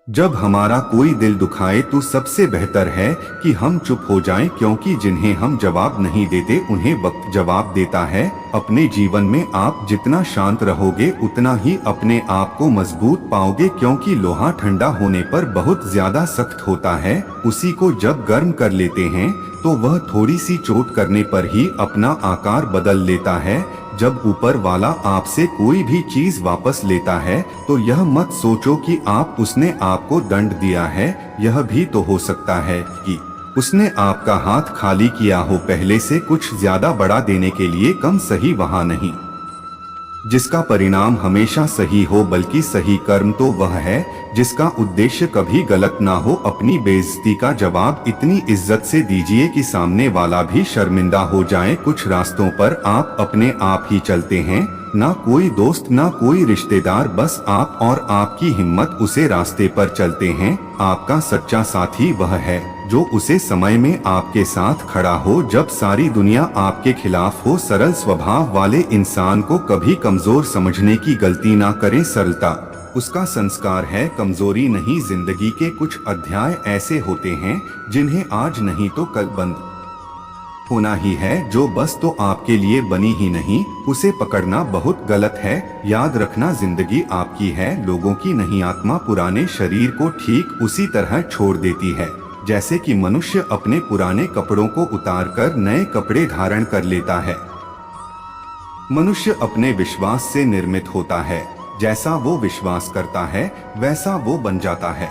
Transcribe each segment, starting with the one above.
जब हमारा कोई दिल दुखाए तो सबसे बेहतर है कि हम चुप हो जाएं, क्योंकि जिन्हें हम जवाब नहीं देते उन्हें वक्त जवाब देता है। अपने जीवन में आप जितना शांत रहोगे उतना ही अपने आप को मजबूत पाओगे, क्योंकि लोहा ठंडा होने पर बहुत ज्यादा सख्त होता है। उसी को जब गर्म कर लेते हैं तो वह थोड़ी सी चोट करने पर ही अपना आकार बदल लेता है। जब ऊपर वाला आपसे कोई भी चीज वापस लेता है तो यह मत सोचो कि आप उसने आपको दंड दिया है। यह भी तो हो सकता है कि उसने आपका हाथ खाली किया हो, पहले से कुछ ज्यादा बड़ा देने के लिए। कम सही वहाँ नहीं जिसका परिणाम हमेशा सही हो, बल्कि सही कर्म तो वह है जिसका उद्देश्य कभी गलत ना हो। अपनी बेइज्जती का जवाब इतनी इज्जत से दीजिए कि सामने वाला भी शर्मिंदा हो जाए। कुछ रास्तों पर आप अपने आप ही चलते हैं, ना कोई दोस्त ना कोई रिश्तेदार, बस आप और आपकी हिम्मत उसे रास्ते पर चलते हैं। आपका सच्चा साथी वह है जो उसे समय में आपके साथ खड़ा हो जब सारी दुनिया आपके खिलाफ हो। सरल स्वभाव वाले इंसान को कभी कमजोर समझने की गलती ना करें। सरलता उसका संस्कार है, कमजोरी नहीं। जिंदगी के कुछ अध्याय ऐसे होते हैं जिन्हें आज नहीं तो कल बंद होना ही है। जो बस तो आपके लिए बनी ही नहीं, उसे पकड़ना बहुत गलत है। याद रखना, जिंदगी आपकी है, लोगों की नहीं। आत्मा पुराने शरीर को ठीक उसी तरह छोड़ देती है जैसे कि मनुष्य अपने पुराने कपड़ों को उतारकर नए कपड़े धारण कर लेता है। मनुष्य अपने विश्वास से निर्मित होता है, जैसा वो विश्वास करता है वैसा वो बन जाता है।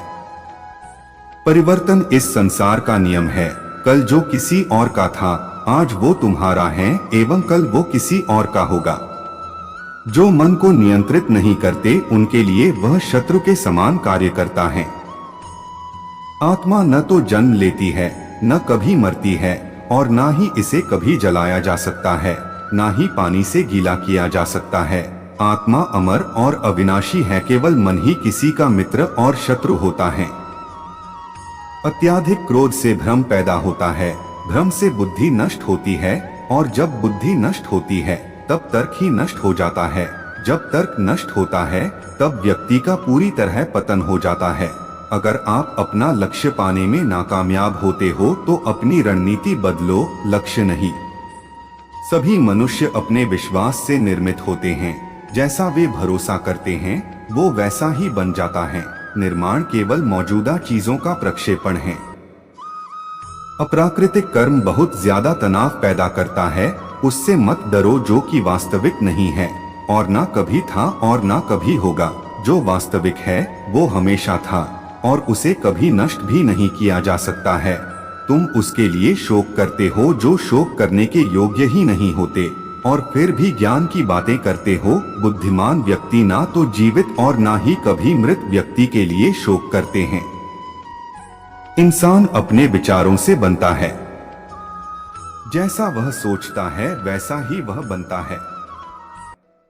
परिवर्तन इस संसार का नियम है। कल जो किसी और का था आज वो तुम्हारा है, एवं कल वो किसी और का होगा। जो मन को नियंत्रित नहीं करते उनके लिए वह शत्रु के समान कार्य करता है। आत्मा न तो जन्म लेती है, न कभी मरती है, और ना ही इसे कभी जलाया जा सकता है, ना ही पानी से गीला किया जा सकता है। आत्मा अमर और अविनाशी है, केवल मन ही किसी का मित्र और शत्रु होता है। अत्याधिक क्रोध से भ्रम पैदा होता है, भ्रम से बुद्धि नष्ट होती है, और जब बुद्धि नष्ट होती है तब तर्क ही नष्ट हो जाता है। जब तर्क नष्ट होता है तब व्यक्ति का पूरी तरह पतन हो जाता है। अगर आप अपना लक्ष्य पाने में नाकामयाब होते हो तो अपनी रणनीति बदलो, लक्ष्य नहीं। सभी मनुष्य अपने विश्वास से निर्मित होते हैं, जैसा वे भरोसा करते हैं वो वैसा ही बन जाता है। निर्माण केवल मौजूदा चीजों का प्रक्षेपण है। अप्राकृतिक कर्म बहुत ज्यादा तनाव पैदा करता है, उससे मत डरो जो कि वास्तविक नहीं है और ना कभी था और ना कभी होगा। जो वास्तविक है वो हमेशा था और उसे कभी नष्ट भी नहीं किया जा सकता है। तुम उसके लिए शोक करते हो जो शोक करने के योग्य ही नहीं होते, और फिर भी ज्ञान की बातें करते हो। बुद्धिमान व्यक्ति ना तो जीवित और ना ही कभी मृत व्यक्ति के लिए शोक करते हैं। इंसान अपने विचारों से बनता है, जैसा वह सोचता है वैसा ही वह बनता है।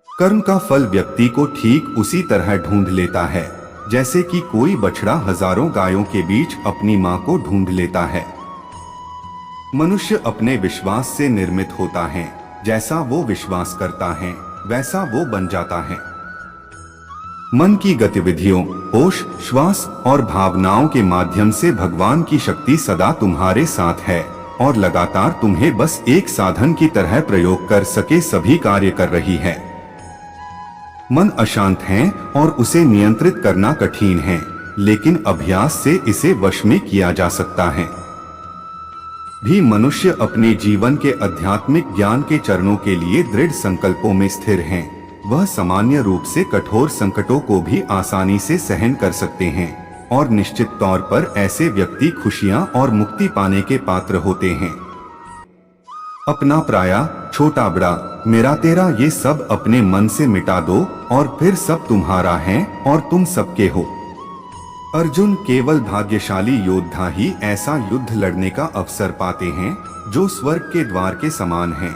कर्म का फल व्यक्ति को ठीक उसी तरह ढूंढ लेता है जैसे कि कोई बछड़ा हजारों गायों के बीच अपनी मां को ढूंढ लेता है। मनुष्य अपने विश्वास से निर्मित होता है, जैसा वो विश्वास करता है वैसा वो बन जाता है। मन की गतिविधियों, होश, श्वास और भावनाओं के माध्यम से भगवान की शक्ति सदा तुम्हारे साथ है और लगातार तुम्हें बस एक साधन की तरह प्रयोग कर सके सभी कार्य कर रही है। मन अशांत है और उसे नियंत्रित करना कठिन है, लेकिन अभ्यास से इसे वश में किया जा सकता है। भी मनुष्य अपने जीवन के आध्यात्मिक ज्ञान के चरणों के लिए दृढ़ संकल्पों में स्थिर हैं। वह सामान्य रूप से कठोर संकटों को भी आसानी से सहन कर सकते हैं और निश्चित तौर पर ऐसे व्यक्ति खुशियां और मुक्ति पाने के पात्र होते हैं। अपना पराया, छोटा बड़ा, मेरा तेरा, ये सब अपने मन से मिटा दो और फिर सब तुम्हारा है और तुम सबके हो। अर्जुन, केवल भाग्यशाली योद्धा ही ऐसा युद्ध लड़ने का अवसर पाते हैं जो स्वर्ग के द्वार के समान है।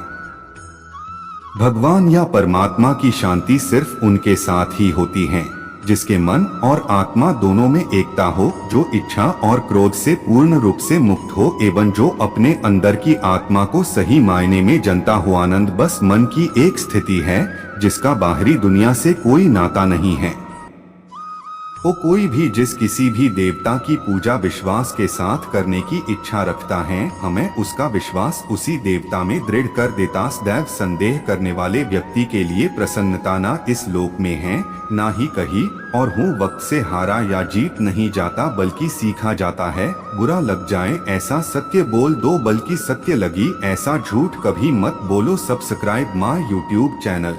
भगवान या परमात्मा की शांति सिर्फ उनके साथ ही होती है जिसके मन और आत्मा दोनों में एकता हो, जो इच्छा और क्रोध से पूर्ण रूप से मुक्त हो एवं जो अपने अंदर की आत्मा को सही मायने में जनता हो। आनंद बस मन की एक स्थिति है जिसका बाहरी दुनिया से कोई नाता नहीं है। वो कोई भी जिस किसी भी देवता की पूजा विश्वास के साथ करने की इच्छा रखता है, हमें उसका विश्वास उसी देवता में दृढ़ कर देता। सदैव संदेह करने वाले व्यक्ति के लिए प्रसन्नता ना इस लोक में है ना ही कहीं और हूँ। वक्त से हारा या जीत नहीं जाता बल्कि सीखा जाता है। बुरा लग जाए ऐसा सत्य बोल दो, बल्कि सत्य लगी ऐसा झूठ कभी मत बोलो। Subscribe my YouTube channel.